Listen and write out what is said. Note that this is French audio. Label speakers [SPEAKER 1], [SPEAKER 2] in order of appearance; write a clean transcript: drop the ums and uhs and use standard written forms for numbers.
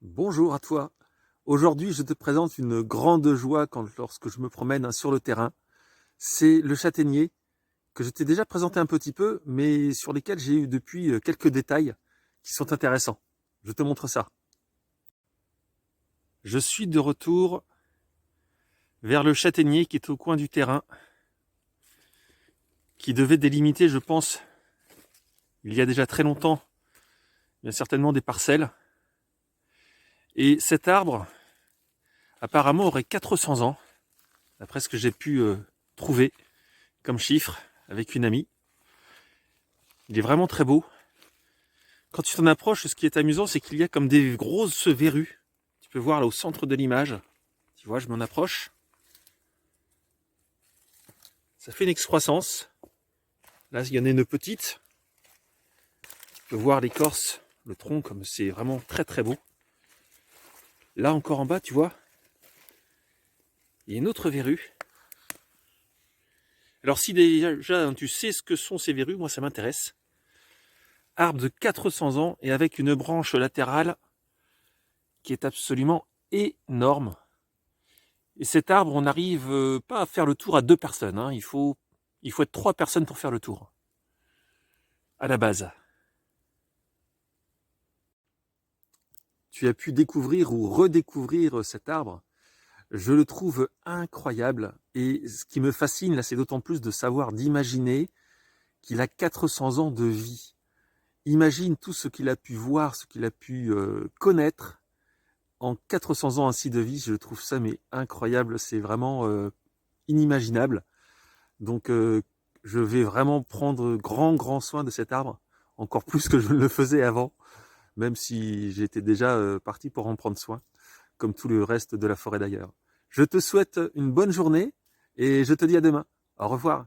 [SPEAKER 1] Bonjour à toi. Aujourd'hui, je te présente une grande joie lorsque je me promène sur le terrain. C'est le châtaignier que je t'ai déjà présenté un petit peu, mais sur lesquels j'ai eu depuis quelques détails qui sont intéressants. Je te montre ça. Je suis de retour vers le châtaignier qui est au coin du terrain, qui devait délimiter, je pense, il y a déjà très longtemps, bien certainement des parcelles. Et cet arbre, apparemment, aurait 400 ans, d'après ce que j'ai pu trouver comme chiffre avec une amie. Il est vraiment très beau. Quand tu t'en approches, ce qui est amusant, c'est qu'il y a comme des grosses verrues. Tu peux voir là au centre de l'image. Tu vois, je m'en approche. Ça fait une excroissance. Là, il y en a une petite. Tu peux voir l'écorce, le tronc, comme c'est vraiment très très beau. Là encore en bas, tu vois, il y a une autre verrue. Alors si déjà tu sais ce que sont ces verrues, moi ça m'intéresse. Arbre de 400 ans et avec une branche latérale qui est absolument énorme. Et cet arbre, on n'arrive pas à faire le tour à 2 personnes. Hein. Il faut être 3 personnes pour faire le tour. À la base. Tu as pu découvrir ou redécouvrir cet arbre. Je le trouve incroyable. Et ce qui me fascine, là, c'est d'autant plus de savoir, d'imaginer qu'il a 400 ans de vie. Imagine tout ce qu'il a pu voir, ce qu'il a pu connaître en 400 ans ainsi de vie. Je trouve ça mais incroyable. C'est vraiment inimaginable. Donc je vais vraiment prendre grand soin de cet arbre, encore plus que je ne le faisais avant, même si j'étais déjà parti pour en prendre soin, comme tout le reste de la forêt d'ailleurs. Je te souhaite une bonne journée et je te dis à demain. Au revoir.